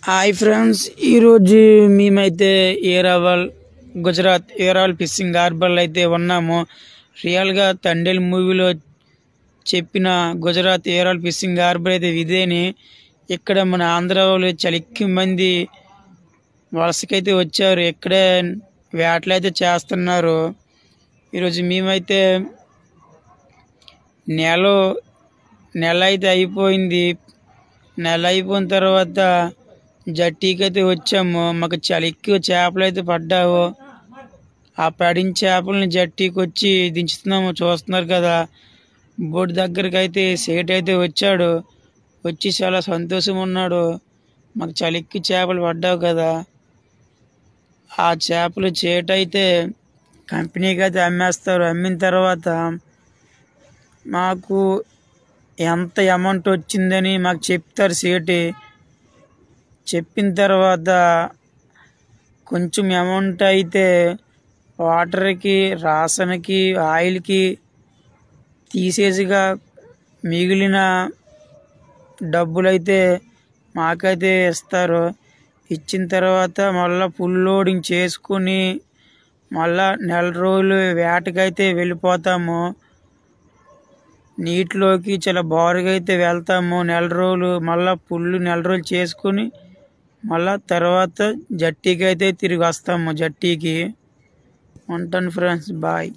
Hi friends, ఈరోజు మేమైతే ఏరావల్ Gujarat ఏరావల్ fishing హార్బర్లో అయితే ఉన్నాము. రియల్గా తండేల్ మూవీలో చెప్పిన గుజరాత్ ఏరావల్ ఫిషింగ్ హార్బర్ అయితే ఇదేని. ఇక్కడ మన ఆంధ్ర వాళ్ళు చాలా ఎక్కువ మంది వలసకైతే వచ్చారు. ఇక్కడే వేటలు అయితే చేస్తున్నారు. ఈరోజు మేమైతే నెల అయితే అయిపోయింది. నెల అయిపోయిన తర్వాత జట్టీకి అయితే వచ్చాము. మాకు చాలా ఎక్కువ చేపలు అయితే పడ్డావు. ఆ పడిన చేపలని జట్టీకి వచ్చి దించుతున్నాము. చూస్తున్నారు కదా, బోట్ దగ్గరికి అయితే సేట్ అయితే వచ్చాడు. వచ్చి చాలా సంతోషం ఉన్నాడు. మాకు చాలా ఎక్కువ చేపలు పడ్డావు కదా. ఆ చేపలు చేట అయితే కంపెనీకి అయితే అమ్మేస్తారు. అమ్మిన తర్వాత మాకు ఎంత అమౌంట్ వచ్చిందని మాకు చెప్తారు సేటి. చెప్పిన తర్వాత కొంచెం అమౌంట్ అయితే వాటర్కి, రాసన్కి, ఆయిల్కి తీసేసిగా మిగిలిన డబ్బులైతే మాకైతే ఇస్తారు. ఇచ్చిన తర్వాత మళ్ళీ ఫుల్ లోడింగ్ చేసుకుని మళ్ళా నెల రోజులు వేటకైతే వెళ్ళిపోతాము. నీటిలోకి చాలా బారుగా అయితే వెళ్తాము. నెల రోజులు మళ్ళీ నెల రోజులు చేసుకుని మళ్ళా తర్వాత జట్టీకి అయితే తిరిగి వస్తాము. జట్టీకి ఉంటాను ఫ్రెండ్స్, బాయ్.